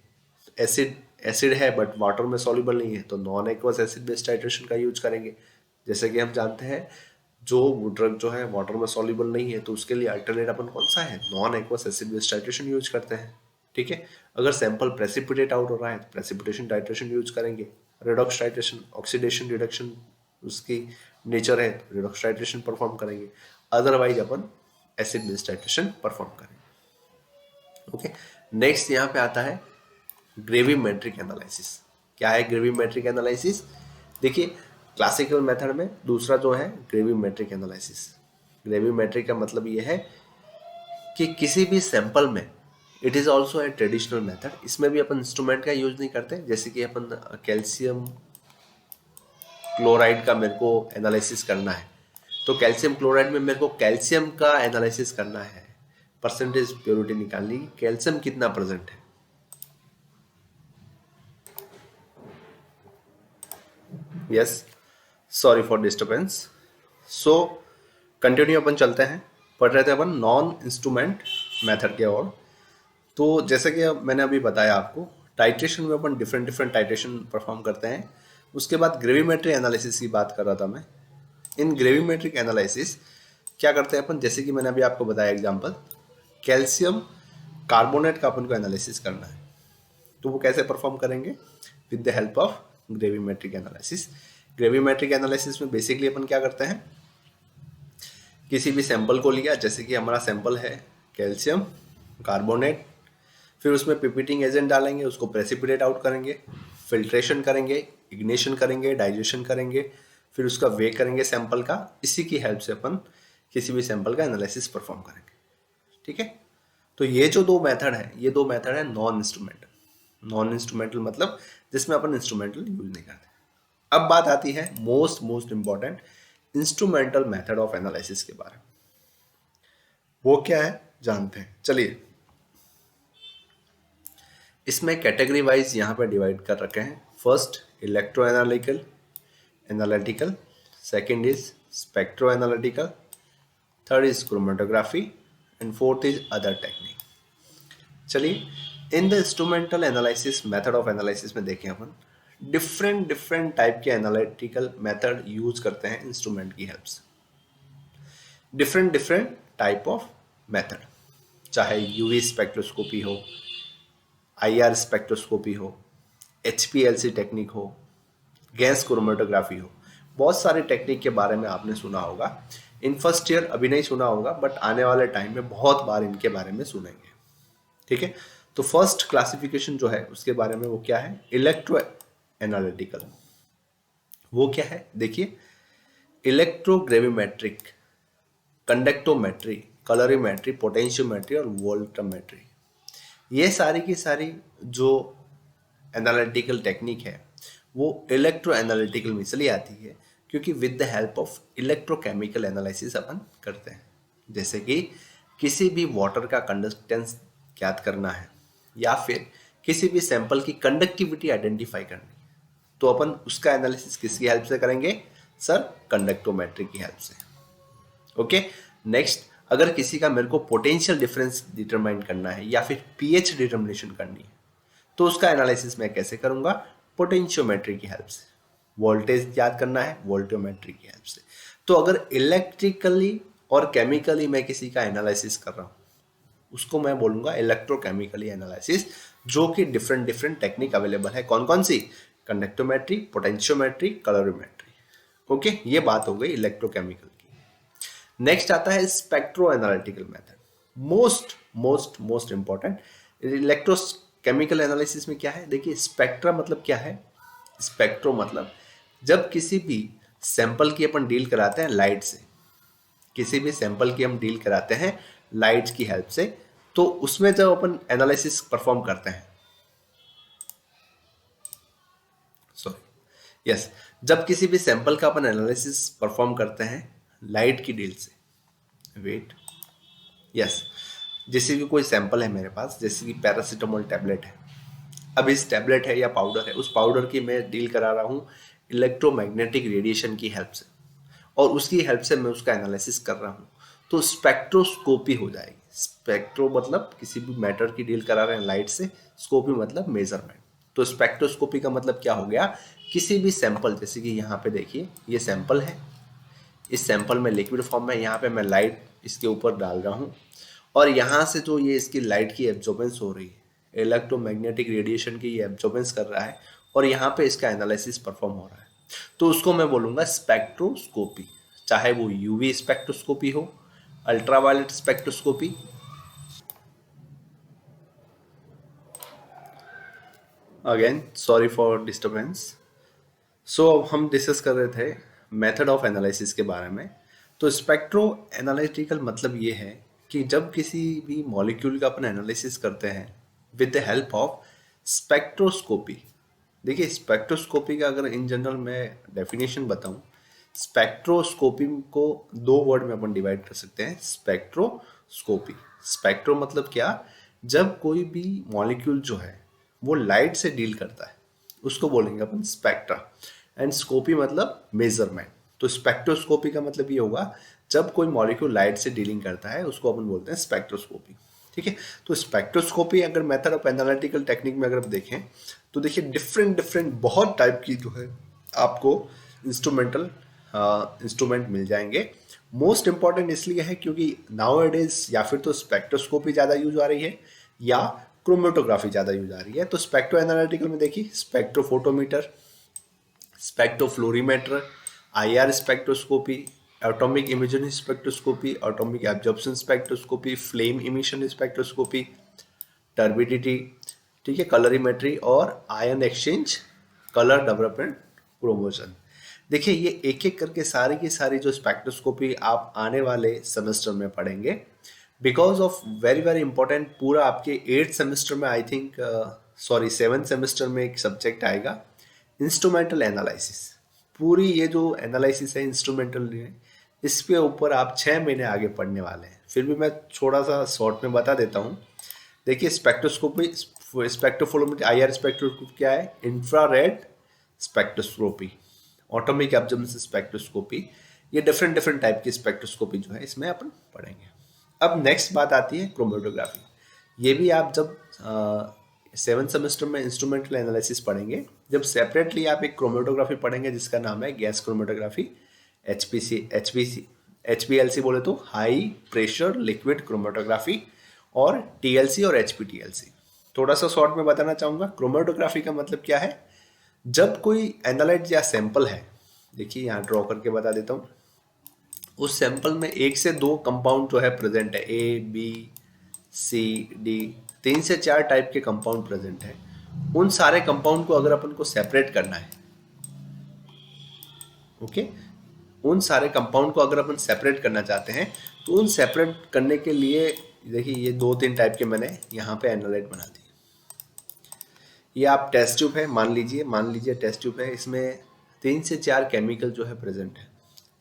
S1: एसिड एसिड है बट वाटर में सॉल्युबल नहीं है, तो non aqueous acid based titration का यूज करेंगे। जैसे कि हम जानते हैं जो ड्रग जो है वाटर में सॉल्युबल नहीं है तो उसके लिए अल्टरनेट अपन कौन सा है? Non aqueous acid based titration use करते हैं। ठीक है। अगर सैंपल प्रेसिपिटेट आउट हो रहा है तो प्रेसिपिटेशन टाइट्रेशन यूज करेंगे। रिडॉक्स टाइट्रेशन, ऑक्सीडेशन रिडक्शन उसकी नेचर है तो रिडॉक्स टाइट्रेशन परफॉर्म करेंगे। अदरवाइज अपन एसिड बेस्ड टाइट्रेशन परफॉर्म करेंगे। ओके, नेक्स्ट यहाँ पे आता है ग्रेविमेट्रिक एनालिसिस। क्या है ग्रेविमेट्रिक एनालिसिस? देखिए क्लासिकल मेथड में दूसरा जो है ग्रेविमेट्रिक एनालिसिस। ग्रेविमेट्रिक का मतलब ये है कि किसी भी सैंपल में, it is also a traditional method, इसमें भी अपन इंस्ट्रूमेंट का यूज नहीं करते। जैसे कि अपन कैल्शियम क्लोराइड का मेरे को एनालिसिस करना है तो कैल्शियम क्लोराइड में मेरे को कैल्शियम का एनालिसिस करना है, परसेंटेज प्योरिटी निकालनी, कैल्शियम कितना प्रेजेंट है। Yes, sorry for disturbance. So continue अपन चलते हैं, पढ़ रहे थे अपन नॉन इंस्ट्रूमेंट मेथड के। और तो जैसे कि मैंने अभी बताया आपको, टाइट्रेशन में अपन डिफरेंट टाइट्रेशन परफॉर्म करते हैं। उसके बाद ग्रेविमेट्री एनालिसिस की बात कर रहा था मैं। इन ग्रेविमेट्रिक एनालिसिस क्या करते हैं अपन? जैसे कि मैंने अभी आपको बताया एग्जांपल, कैल्शियम कार्बोनेट का अपन को एनालिसिस करना है तो वो कैसे परफॉर्म करेंगे? With the help of gravimetric analysis. Gravimetric analysis में बेसिकली अपन क्या करते हैं, किसी भी सैंपल को लिया, जैसे कि हमारा सैंपल है कैल्शियम कार्बोनेट, फिर उसमें पिपिटिंग एजेंट डालेंगे, उसको प्रेसिपिटेट आउट करेंगे, फिल्ट्रेशन करेंगे, इग्निशन करेंगे, डाइजेशन करेंगे, फिर उसका वे करेंगे सैंपल का। इसी की हेल्प से अपन किसी भी सैंपल का एनालिसिस परफॉर्म करेंगे। ठीक है। तो ये जो दो मेथड है, ये दो मेथड है नॉन इंस्ट्रूमेंटल। नॉन इंस्ट्रूमेंटल मतलब जिसमें अपन इंस्ट्रूमेंटल यूज नहीं करते। अब बात आती है most important instrumental method of analysis के बारे में। वो क्या है जानते हैं, चलिए। इसमें कैटेगरी वाइज यहाँ पे डिवाइड कर रखे हैं। First electro analytical, second is spectro analytical, third is chromatography and fourth is other technique. चलिए, in the instrumental analysis method of analysis में देखें अपन डिफरेंट टाइप के एनालिटिकल मेथड यूज करते हैं इंस्ट्रूमेंट की हेल्प से। डिफरेंट टाइप ऑफ मेथड, चाहे यूवी स्पेक्ट्रोस्कोपी हो, IR स्पेक्ट्रोस्कोपी हो, HPLC टेक्निक हो, गैस क्रोमेटोग्राफी हो, बहुत सारे टेक्निक के बारे में आपने सुना होगा। इन फर्स्ट ईयर अभी नहीं सुना होगा बट आने वाले टाइम में बहुत बार इनके बारे में सुनेंगे। ठीक है। तो फर्स्ट क्लासिफिकेशन जो है उसके बारे में वो क्या है, इलेक्ट्रो एनालिटिकल। वो क्या है देखिए, इलेक्ट्रोग्रेविमेट्रिक, कंडक्टोमेट्री, कलरीमेट्री, पोटेंशियोमेट्री और वोल्टमेट्री, ये सारी की सारी जो एनालिटिकल टेक्निक है वो इलेक्ट्रो एनालिटिकल में इसलिए आती है क्योंकि with the help of electrochemical analysis अपन करते हैं। जैसे कि किसी भी वाटर का कंडक्टेंस ज्ञात करना है या फिर किसी भी सैंपल की कंडक्टिविटी आइडेंटिफाई करनी है, तो अपन उसका एनालिसिस किसकी हेल्प से करेंगे सर, कंडक्टोमेट्री की हेल्प से। ओके, नेक्स्ट, अगर किसी का मेरे को पोटेंशियल डिफरेंस डिटरमाइन करना है या फिर पीएच डिटर्मिनेशन करनी है, तो उसका एनालिसिस मैं कैसे करूंगा, पोटेंशियोमेट्री की हेल्प से। वोल्टेज याद करना है, वोल्टियोमेट्री की हेल्प से। तो अगर इलेक्ट्रिकली और केमिकली मैं किसी का एनालिसिस कर रहा हूं, उसको मैं बोलूंगा इलेक्ट्रोकेमिकली एनालिसिस, जो कि डिफरेंट डिफरेंट टेक्निक अवेलेबल है। कौन कौन सी, कंडक्टोमेट्री, पोटेंशियोमेट्री, कलरीमेट्री। ओके, ये बात हो गई इलेक्ट्रोकेमिकल की। नेक्स्ट आता है spectro analytical method, most most most important. Electrochemical analysis में क्या है देखिए, स्पेक्ट्रा मतलब क्या है, स्पेक्ट्रो मतलब जब किसी भी सैंपल की अपन डील कराते हैं लाइट से, किसी भी सैंपल की हम डील कराते हैं लाइट की हेल्प से, तो उसमें जब अपन एनालिसिस परफॉर्म करते हैं, सॉरी यस, जब किसी भी सैंपल का अपन एनालिसिस परफॉर्म करते हैं लाइट की डील से, वेट यस, जैसे कि कोई सैंपल है मेरे पास, जैसे कि पैरासीटामोल टैबलेट है, अब इस टैबलेट है या पाउडर है, उस पाउडर की मैं डील करा रहा हूँ इलेक्ट्रोमैग्नेटिक रेडिएशन की हेल्प से, और उसकी हेल्प से मैं उसका एनालिसिस कर रहा हूँ, तो स्पेक्ट्रोस्कोपी हो जाएगी। स्पेक्ट्रो मतलब किसी भी मैटर की डील करा रहे हैं लाइट से, स्कोपी मतलब मेजरमेंट। तो स्पेक्ट्रोस्कोपी का मतलब क्या हो गया, किसी भी सैंपल, जैसे कि यहाँ पे देखिए ये सैंपल है, इस सैंपल में लिक्विड फॉर्म में, यहाँ पे मैं लाइट इसके ऊपर डाल रहा हूँ, और यहाँ से जो ये इसकी लाइट की एब्जॉर्बेंस हो रही है, इलेक्ट्रोमैग्नेटिक रेडिएशन की ये एब्जॉर्बेंस कर रहा है, और यहाँ पे इसका एनालिसिस परफॉर्म हो रहा है, तो उसको मैं बोलूँगा स्पेक्ट्रोस्कोपी। चाहे वो यूवी स्पेक्ट्रोस्कोपी हो, ultraviolet spectroscopy. Again sorry for disturbance. So हम डिस्कस कर रहे थे मेथड ऑफ एनालिसिस के बारे में। तो स्पेक्ट्रो एनालिटिकल मतलब ये है कि जब किसी भी मॉलिक्यूल का अपन एनालिसिस करते हैं with the help of spectroscopy. देखिए स्पेक्ट्रोस्कोपी का अगर इन जनरल मैं डेफिनेशन बताऊं, स्पेक्ट्रोस्कोपी को दो वर्ड में अपन डिवाइड कर सकते हैं, स्पेक्ट्रोस्कोपी। स्पेक्ट्रो मतलब क्या, जब कोई भी मॉलिक्यूल जो है वो लाइट से डील करता है, उसको बोलेंगे अपन स्पेक्ट्रा। एंड स्कोपी मतलब मेजरमेंट। तो स्पेक्ट्रोस्कोपी का मतलब ये होगा, जब कोई मॉलिक्यूल लाइट से डीलिंग करता है उसको अपन बोलते हैं स्पेक्ट्रोस्कोपी। ठीक है, तो स्पेक्ट्रोस्कोपी अगर मेथड ऑफ एनालिटिकल टेक्निक में अगर आप देखें तो देखिए डिफरेंट डिफरेंट बहुत टाइप की जो है आपको इंस्ट्रूमेंटल इंस्ट्रूमेंट मिल जाएंगे। मोस्ट इंपॉर्टेंट इसलिए है क्योंकि नाउ एडेज या फिर तो स्पेक्ट्रोस्कोपी ज़्यादा यूज आ रही है या क्रोमेटोग्राफी ज़्यादा यूज आ रही है। तो स्पेक्ट्रो एनालिटिकल में देखिए spectrophotometer, spectrofluorimeter, IR spectroscopy, atomic imaging spectroscopy, atomic absorption spectroscopy, flame emission spectroscopy, turbidity, ठीक है, कलरीमेट्री और ion exchange, colour development, chromogen. देखिए ये एक एक करके सारी की सारी जो स्पेक्ट्रोस्कोपी आप आने वाले सेमेस्टर में पढ़ेंगे, because of very very important. पूरा आपके 8th सेमेस्टर में I think sorry 7th semester में एक सब्जेक्ट आएगा इंस्ट्रूमेंटल एनालिसिस। पूरी ये जो एनालिसिस है इंस्ट्रूमेंटल, इसके ऊपर आप 6 महीने आगे पढ़ने वाले हैं। फिर भी मैं थोड़ा सा शॉर्ट में बता देता हूँ। देखिए स्पेक्ट्रोस्कोपी, स्पेक्ट्रोफोटोमीटर, आईआर स्पेक्ट्रोस्कोपी क्या है, infrared spectroscopy, atomic absorption spectroscopy, ये डिफरेंट डिफरेंट टाइप की स्पेक्ट्रोस्कोपी जो है इसमें अपन पढ़ेंगे। अब नेक्स्ट बात आती है क्रोमेटोग्राफी। ये भी आप जब 7th सेमेस्टर में इंस्ट्रूमेंटल एनालिसिस पढ़ेंगे, जब सेपरेटली आप एक क्रोमेटोग्राफी पढ़ेंगे जिसका नाम है गैस क्रोमेटोग्राफी, एचपीएलसी बोले तो हाई प्रेशर लिक्विड क्रोमेटोग्राफी, और टीएलसी और एचपीटीएलसी। थोड़ा सा शॉर्ट में बताना चाहूँगा, क्रोमेटोग्राफी का मतलब क्या है, जब कोई एनालाइट या सैंपल है, देखिए यहाँ ड्रॉ करके बता देता हूँ, उस सैंपल में 1 से 2 कंपाउंड जो है प्रेजेंट है, ए बी सी, डी, 3 से 4 टाइप के कंपाउंड प्रेजेंट हैं। उन सारे कंपाउंड को अगर अपन को सेपरेट करना है, ओके, उन सारे कंपाउंड को अगर अपन सेपरेट करना चाहते हैं तो उन सेपरेट करने के लिए देखिए ये 2-3 टाइप के मैंने यहाँ पे एनालाइट बना दिए। ये आप टेस्ट ट्यूब है, मान लीजिए टेस्ट ट्यूब है, इसमें 3 से 4 केमिकल जो है प्रेजेंट है।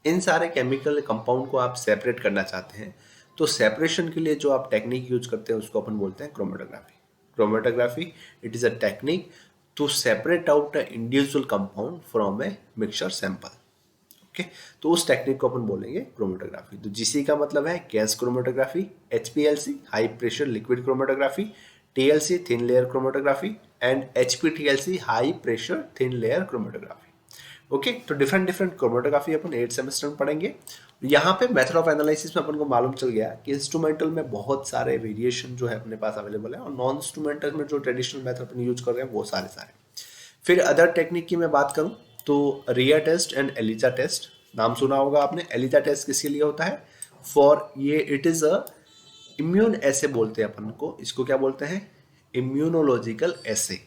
S1: इन सारे केमिकल कंपाउंड को आप सेपरेट करना चाहते हैं तो सेपरेशन के लिए जो आप टेक्निक यूज करते हैं उसको अपन बोलते हैं chromatography. Chromatography it is a technique to separate out a individual compound from a mixture sample. Okay, तो उस टेक्निक को अपन बोलेंगे क्रोमेटोग्राफी। तो जीसी का मतलब है gas chromatography, HPLC high pressure liquid chromatography, TLC thin layer chromatography and HPTLC high pressure thin layer chromatography. Okay, तो different different chromatography अपन 8 सेमेस्टर में पढ़ेंगे। यहाँ पे मेथड ऑफ एनालिसिस में अपन को मालूम चल गया कि इंस्ट्रूमेंटल में बहुत सारे वेरिएशन जो है अपने पास अवेलेबल है और नॉन इंस्ट्रूमेंटल में जो ट्रेडिशनल मेथड अपन यूज कर रहे हैं वो सारे। फिर अदर टेक्निक की मैं बात करूं तो रिया टेस्ट एंड एलिजा टेस्ट, नाम सुना होगा आपने। एलिजा टेस्ट किसके लिए होता है? फॉर ये इट इज अ इम्यून ऐसे बोलते हैं अपन को, इसको क्या बोलते हैं? इम्यूनोलॉजिकल ऐसे,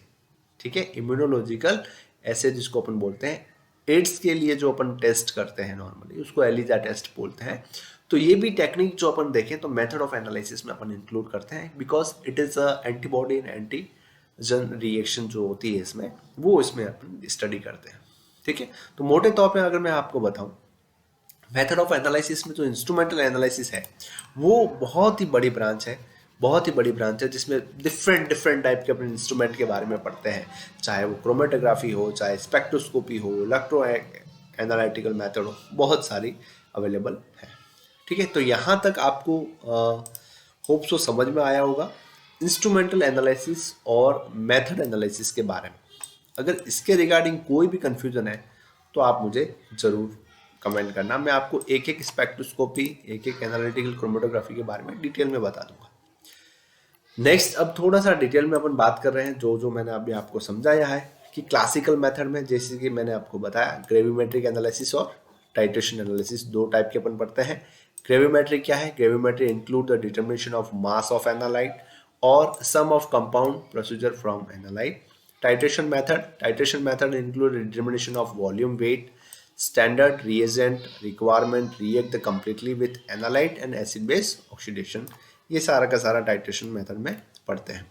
S1: ठीक है, इम्यूनोलॉजिकल ऐसे जिसको अपन बोलते हैं। एड्स के लिए जो अपन टेस्ट करते हैं नॉर्मली उसको एलिजा टेस्ट बोलते हैं। तो ये भी टेक्निक जो अपन देखें तो मेथड ऑफ एनालिसिस में अपन इंक्लूड करते हैं because it is a antibody and antigen reaction जो होती है इसमें, वो इसमें अपन स्टडी करते हैं। ठीक है, तो मोटे तौर पे अगर मैं आपको बताऊं मेथड ऑफ एनालिसिस में जो इंस्ट्रूमेंटल एनालिसिस है वो बहुत ही बड़ी ब्रांच है, बहुत ही बड़ी ब्रांच है जिसमें डिफरेंट डिफरेंट टाइप के अपने इंस्ट्रूमेंट के बारे में पढ़ते हैं, चाहे वो क्रोमेटोग्राफी हो, चाहे स्पेक्ट्रोस्कोपी हो, इलेक्ट्रो एनालिटिकल मेथड हो, बहुत सारी अवेलेबल है। ठीक है, तो यहाँ तक आपको होप सो समझ में आया होगा इंस्ट्रूमेंटल एनालिसिस और मेथड एनालिसिस के बारे में। अगर इसके रिगार्डिंग कोई भी कंफ्यूजन है तो आप मुझे ज़रूर कमेंट करना, मैं आपको एक एक स्पेक्ट्रोस्कोपी, एक एक एनालिटिकल क्रोमेटोग्राफी के बारे में डिटेल में बता दूंगा। नेक्स्ट, अब थोड़ा सा डिटेल में अपन बात कर रहे हैं जो जो मैंने अभी आपको समझाया है कि क्लासिकल मेथड में जैसे कि मैंने आपको बताया ग्रेविमेट्रिक एनालिसिस और टाइट्रेशन एनालिसिस, 2 टाइप के अपन पढ़ते हैं। ग्रेविमेट्रिक क्या है? Gravimetry include the determination of mass of analyte और some of compound procedure from analyte. Titration method include determination of volume, weight, standard reagent requirement, react completely with analyte and acid base oxidation। ये सारा का सारा titration method में पढ़ते हैं।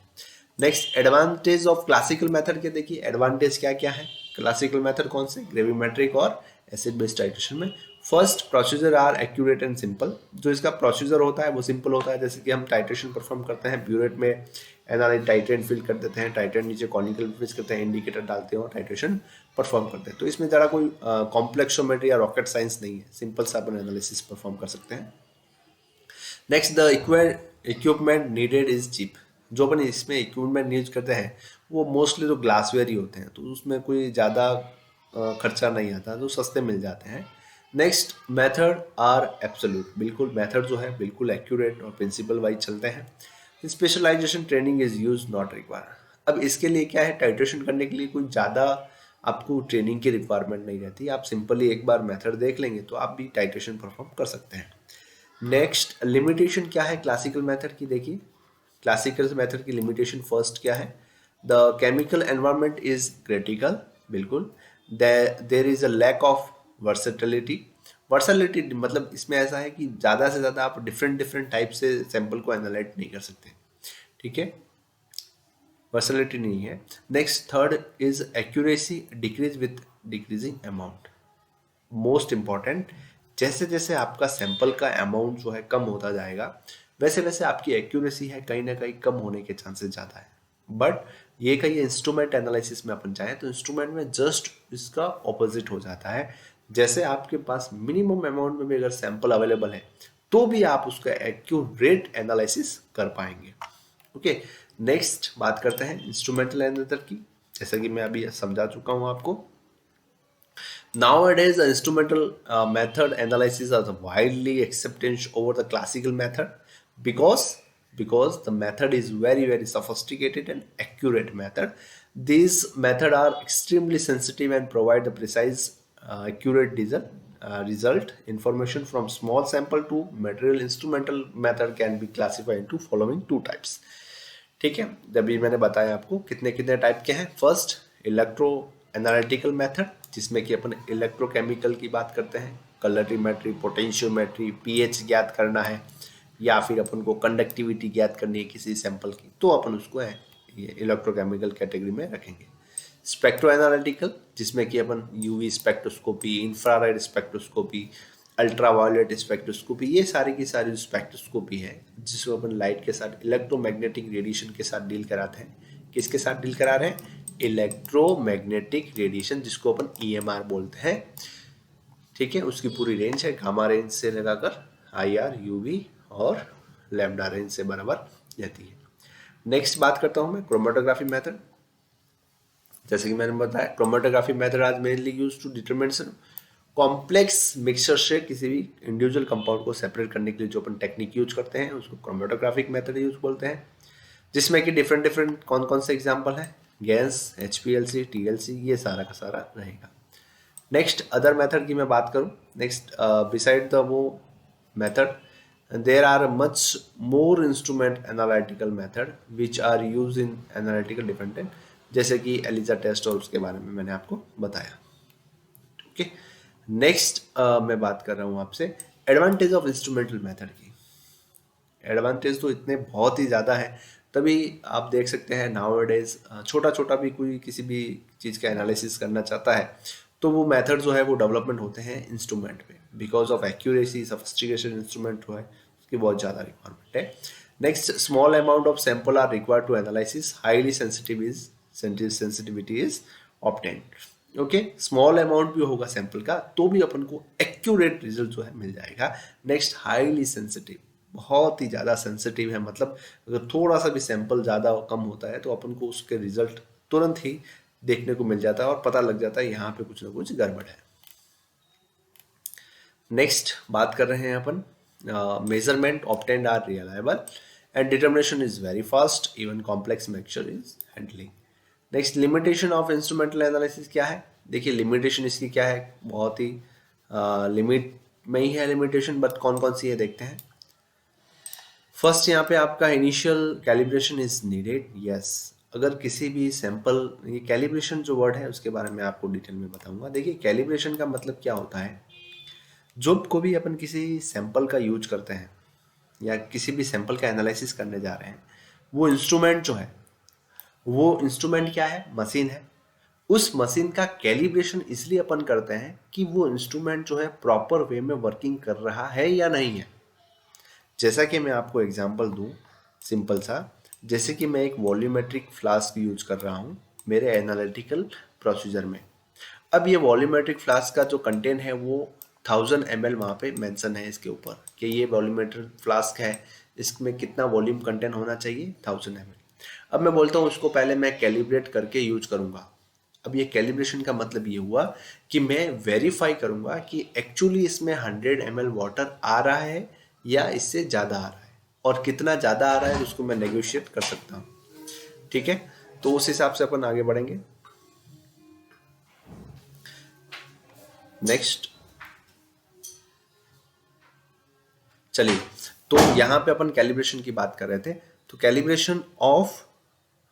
S1: Next, advantage of classical method के देखिए advantage क्या क्या है क्लासिकल मेथड कौन से? ग्रेविमेट्रिक और एसिड बेस्ड टाइट्रेशन में। First, procedure are accurate and simple. जो इसका प्रोसीजर होता है वो सिंपल होता है, जैसे कि हम टाइट्रेशन परफॉर्म करते हैं ब्यूरेट में एनालाइट टाइट्रेट फिल कर देते हैं, टाइट्रेट नीचे कॉनिकल फिक्स करते हैं, इंडिकेटर डालते हैं और टाइट्रेशन परफॉर्म करते हैं। तो इसमें ज़रा कोई कॉम्प्लेक्सोमेट्री या रॉकेट साइंस नहीं है, सिंपल सा अपन एनालिसिस परफॉर्म कर सकते हैं। Next, the equipment needed is cheap. जो अपन इसमें इक्विपमेंट यूज करते हैं वो मोस्टली तो ग्लासवेयर ही होते हैं, तो उसमें कोई ज़्यादा खर्चा नहीं आता, तो सस्ते मिल जाते हैं। Next, method are absolute. बिल्कुल मेथड जो है बिल्कुल एक्यूरेट और प्रिंसिपल वाइज चलते हैं। Specialization training is use not require. अब इसके लिए क्या है, टाइट्रेशन करने के लिए कोई ज़्यादा आपको ट्रेनिंग की रिक्वायरमेंट नहीं रहती, आप सिंपली एक बार मेथड देख लेंगे तो आप भी टाइट्रेशन परफॉर्म कर सकते हैं। नेक्स्ट, लिमिटेशन क्या है क्लासिकल मेथड की? देखिए क्लासिकल मेथड की लिमिटेशन फर्स्ट क्या है? The chemical environment is critical. बिल्कुल, there is a lack of versatility. Versatility मतलब इसमें ऐसा है कि ज़्यादा से ज़्यादा आप डिफरेंट डिफरेंट टाइप से सैंपल को एनालाइट नहीं कर सकते, ठीक है, वर्सेटिलिटी नहीं है। Next, third is accuracy decrease with decreasing amount. Most important, जैसे जैसे आपका सैंपल का अमाउंट जो है कम होता जाएगा वैसे वैसे आपकी एक्यूरेसी है कहीं ना कहीं कम होने के चांसेस ज़्यादा है। बट ये कहीं इंस्ट्रूमेंट एनालिसिस में अपन चाहें तो इंस्ट्रूमेंट में जस्ट इसका ऑपोजिट हो जाता है। जैसे आपके पास मिनिमम अमाउंट में भी अगर सैंपल अवेलेबल है तो भी आप उसका एक्यूरेट एनालिसिस कर पाएंगे। ओके, नेक्स्ट बात करते हैं इंस्ट्रूमेंटल एनालिसिस की, जैसा कि मैं अभी समझा चुका हूँ आपको। Nowadays, the instrumental method analysis are widely accepted over the classical method because the method is very sophisticated and accurate method. These method are extremely sensitive and provide the precise accurate result information from small sample to material instrumental method can be classified into following two types. ठीक है, अभी मैंने बताया आपको कितने कितने type के हैं. फर्स्ट इलेक्ट्रो एनालिटिकल मेथड, जिसमें कि अपन इलेक्ट्रोकेमिकल की बात करते हैं, कलरीमेट्री, पोटेंशियोमेट्री, पीएच ज्ञात करना है या फिर अपन को कंडक्टिविटी ज्ञात करनी है किसी सैंपल की, तो अपन उसको है ये इलेक्ट्रोकेमिकल कैटेगरी में रखेंगे. स्पेक्ट्रो एनालिटिकल, जिसमें कि अपन UV spectroscopy, infrared spectroscopy, ultraviolet spectroscopy, ये सारी की सारी स्पेक्ट्रोस्कोपी है जिसको अपन लाइट के साथ इलेक्ट्रोमैग्नेटिक रेडिएशन के साथ डील कराते हैं. किसके साथ डील करा रहे हैं? इलेक्ट्रोमैग्नेटिक रेडिएशन, जिसको अपन ईएमआर बोलते हैं. ठीक है, उसकी पूरी रेंज है गामा रेंज से लगाकर आईआर, यूवी और लैम्डा रेंज से बराबर रहती है. नेक्स्ट बात करता हूं मैं क्रोमेटोग्राफी मेथड. जैसे कि मैंने बताया, क्रोमेटोग्राफी मेथड आज mainly use to determination complex mixture से किसी भी इंडिविजुअल कंपाउंड को सेपरेट करने के लिए जो अपन टेक्निक यूज करते हैं उसको क्रोमेटोग्राफिक मेथड यूज बोलते हैं. जिसमें कि डिफरेंट डिफरेंट कौन कौन से एग्जाम्पल है, गैस, HPLC, TLC, ये सारा का सारा रहेगा. नेक्स्ट अदर मेथड की मैं बात करूं, नेक्स्ट बिसाइड द वो method there are much more instrument analytical method which are used in analytical different, जैसे कि एलिजा टेस्ट और उसके बारे में मैंने आपको बताया. ओके, नेक्स्ट मैं बात कर रहा हूँ आपसे एडवांटेज ऑफ इंस्ट्रूमेंटल मेथड की. एडवांटेज तो इतने बहुत ही ज़्यादा है, तभी आप देख सकते हैं नाउअडेज छोटा छोटा भी कोई किसी भी चीज़ का एनालिसिस करना चाहता है तो वो मेथड जो है वो डेवलपमेंट होते हैं इंस्ट्रूमेंट पे, because of accuracy, sophistication instrument जो है उसकी बहुत ज़्यादा रिक्वायरमेंट है. Next, small amount of sample are required to analysis, highly sensitivity is obtained. Okay, small amount भी होगा सैंपल का तो भी अपन को एक्यूरेट रिजल्ट जो है मिल जाएगा. नेक्स्ट, हाईली सेंसिटिव, बहुत ही ज़्यादा सेंसिटिव है, मतलब अगर थोड़ा सा भी सैंपल ज़्यादा कम होता है तो अपन को उसके रिजल्ट तुरंत ही देखने को मिल जाता है और पता लग जाता है यहाँ पे कुछ ना कुछ गड़बड़ है. नेक्स्ट बात कर रहे हैं अपन measurement obtained are reliable and determination is very fast, even complex mixture is handling. Next, limitation of instrumental analysis क्या है? देखिए लिमिटेशन इसकी क्या है, बहुत ही लिमिट में ही है लिमिटेशन, बट कौन कौन सी है देखते हैं. फर्स्ट, यहाँ पे आपका initial calibration is needed. Yes, अगर किसी भी सैंपल, ये कैलिब्रेशन जो वर्ड है उसके बारे में आपको डिटेल में बताऊंगा. देखिए कैलिब्रेशन का मतलब क्या होता है, जो को भी अपन किसी सैंपल का यूज करते हैं या किसी भी सैंपल का एनालिसिस करने जा रहे हैं, वो इंस्ट्रूमेंट जो है, वो इंस्ट्रूमेंट क्या है? मशीन है. उस मशीन का कैलिब्रेशन इसलिए अपन करते हैं कि वो इंस्ट्रूमेंट जो है प्रॉपर वे में वर्किंग कर रहा है या नहीं है. जैसा कि मैं आपको एग्जांपल दूं सिंपल सा, जैसे कि मैं एक वॉल्यूमेट्रिक फ्लास्क यूज कर रहा हूं मेरे एनालिटिकल प्रोसीजर में. अब ये वॉल्यूमेट्रिक फ्लास्क का जो कंटेंट है वो 1000 ml वहाँ पे मेंशन है इसके ऊपर कि ये वॉल्यूमेट्रिक फ्लास्क है, इसमें कितना वॉल्यूम कंटेंट होना चाहिए, 1000 ml. अब मैं बोलता हूँ उसको पहले मैं कैलिब्रेट करके यूज करूँगा. अब ये कैलिब्रेशन का मतलब ये हुआ कि मैं वेरीफाई करूँगा कि एक्चुअली इसमें 100 ml वाटर आ रहा है या इससे ज़्यादा आ रहा है, और कितना ज़्यादा आ रहा है उसको मैं नेगोशिएट कर सकता हूँ. ठीक है, तो उस हिसाब से अपन आगे बढ़ेंगे. नेक्स्ट चलिए, तो यहाँ पे अपन कैलिब्रेशन की बात कर रहे थे. तो कैलिब्रेशन ऑफ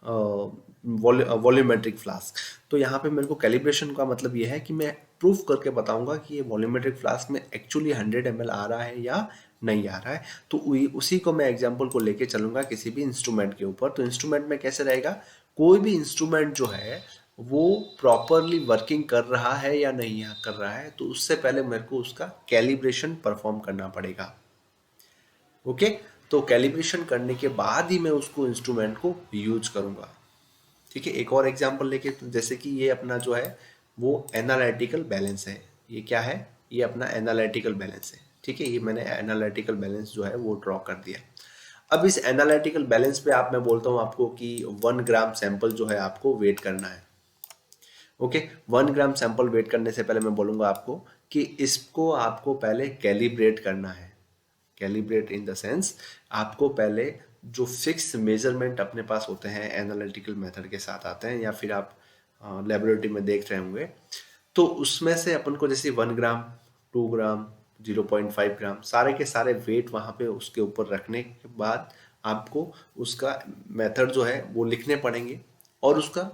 S1: वॉल्यूमेट्रिक फ्लास्क, तो यहाँ पे मेरे को कैलिब्रेशन का मतलब ये है कि मैं प्रूफ करके बताऊंगा कि ये वॉल्यूमेट्रिक फ्लास्क में एक्चुअली 100 ml आ रहा है या नहीं आ रहा है. तो उसी को मैं एग्जांपल को लेके चलूंगा किसी भी इंस्ट्रूमेंट के ऊपर. तो इंस्ट्रूमेंट में कैसे रहेगा, कोई भी इंस्ट्रूमेंट जो है वो प्रॉपरली वर्किंग कर रहा है या नहीं कर रहा है, तो उससे पहले मेरे को उसका कैलिब्रेशन परफॉर्म करना पड़ेगा. ओके, तो कैलिब्रेशन करने के बाद ही मैं उसको इंस्ट्रूमेंट को यूज करूंगा. ठीक है, एक और एग्जांपल लेके, तो जैसे कि ये अपना जो है वो एनालिटिकल बैलेंस है. ये क्या है? ये अपना एनालिटिकल बैलेंस है. ठीक है, ये मैंने एनालिटिकल बैलेंस जो है वो ड्रॉ कर दिया. अब इस एनालिटिकल बैलेंस पे मैं बोलता हूँ आपको कि 1 ग्राम सैंपल जो है आपको वेट करना है. ओके, 1 ग्राम सैंपल वेट करने से पहले मैं बोलूँगा आपको कि इसको आपको पहले कैलिब्रेट करना है. कैलिब्रेट इन द सेंस, आपको पहले जो फिक्स मेजरमेंट अपने पास होते हैं एनालिटिकल मेथड के साथ आते हैं या फिर आप लेबोरेटरी में देख रहे होंगे, तो उसमें से अपन को जैसे 1 ग्राम 2 ग्राम, 0.5 ग्राम, सारे के सारे वेट वहाँ पे उसके ऊपर रखने के बाद आपको उसका मेथड जो है वो लिखने पड़ेंगे और उसका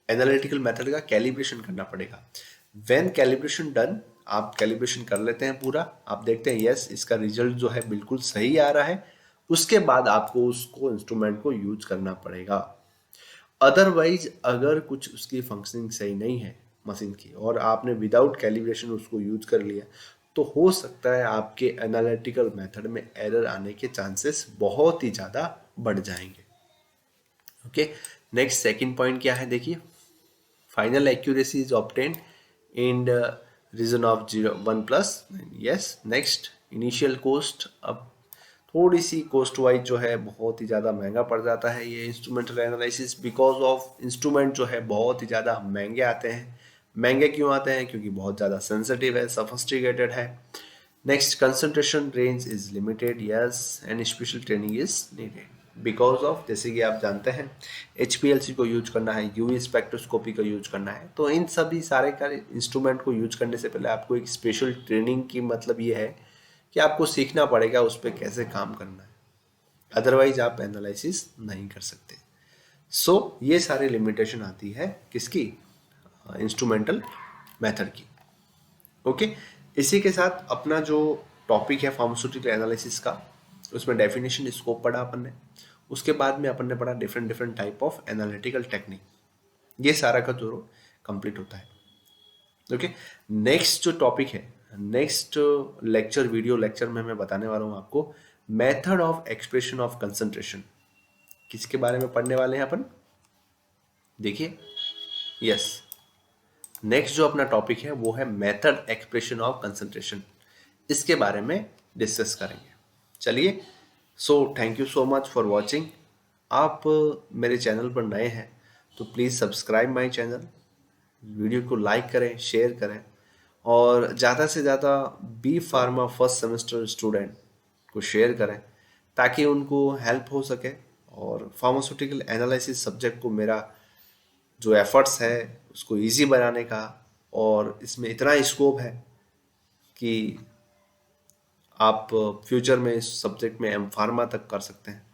S1: एनालिटिकल मेथड का कैलिब्रेशन करना पड़ेगा। व्हेन कैलिब्रेशन डन, आप कैलिब्रेशन कर लेते हैं पूरा, आप देखते हैं यस इसका रिजल्ट जो है बिल्कुल सही आ रहा है, उसके बाद आपको उसको इंस्ट्रूमेंट को यूज करना पड़ेगा। अदरवाइज अगर कुछ उसकी फंक्शनिंग सही नहीं है मशीन की और आपने विदाउट कैलिब्रेशन उसको यूज कर लिया, तो हो सकता है आपके एनालिटिकल मेथड में एरर आने के चांसेस बहुत ही ज़्यादा बढ़ जाएंगे। ओके, नेक्स्ट सेकंड पॉइंट क्या है देखिए, final accuracy is obtained in region of 0 1+। Yes, next initial cost, अब थोड़ी सी कॉस्ट वाइज जो है बहुत ही ज़्यादा महंगा पड़ जाता है ये instrumental analysis, because of instrument जो है बहुत ही ज़्यादा महंगे आते हैं। महंगे क्यों आते हैं? क्योंकि बहुत ज़्यादा सेंसिटिव है, सफिस्टिकेटेड है। Next, concentration range is limited, yes, and special training is needed because of, जैसे कि आप जानते हैं HPLC को यूज करना है, यूवी स्पेक्ट्रोस्कोपी का यूज करना है, तो इन सभी सारे का इंस्ट्रूमेंट को यूज करने से पहले आपको एक स्पेशल ट्रेनिंग की मतलब ये है कि आपको सीखना पड़ेगा उस पर कैसे काम करना है, अदरवाइज आप एनालिसिस नहीं कर सकते। सो ये सारी लिमिटेशन आती है किसकी? इंस्ट्रूमेंटल मेथड की। ओके, इसी के साथ अपना जो टॉपिक है फार्मास्यूटिकल एनालिसिस का, उसमें डेफिनेशन स्कोप पढ़ा अपन ने, उसके बाद में अपन ने पढ़ा different different type of analytical technique, ये सारा का जो कंप्लीट होता है। ओके, नेक्स्ट जो टॉपिक है, नेक्स्ट लेक्चर, वीडियो लेक्चर में मैं बताने वाला हूँ आपको method of expression of concentration. किसके बारे में पढ़ने वाले हैं अपन? देखिए, यस, नेक्स्ट जो अपना टॉपिक है वो है मेथड एक्सप्रेशन ऑफ कंसंट्रेशन, इसके बारे में डिस्कस करेंगे। चलिए, so thank you so much for watching. आप मेरे चैनल पर नए हैं तो please subscribe my channel, video को लाइक करें, शेयर करें, और ज़्यादा से ज़्यादा B pharma first semester student को शेयर करें ताकि उनको हेल्प हो सके, और फार्मास्यूटिकल एनालिसिस सब्जेक्ट को मेरा जो एफर्ट्स है उसको इजी बनाने का, और इसमें इतना स्कोप है कि आप फ्यूचर में इस सब्जेक्ट में एम फार्मा तक कर सकते हैं।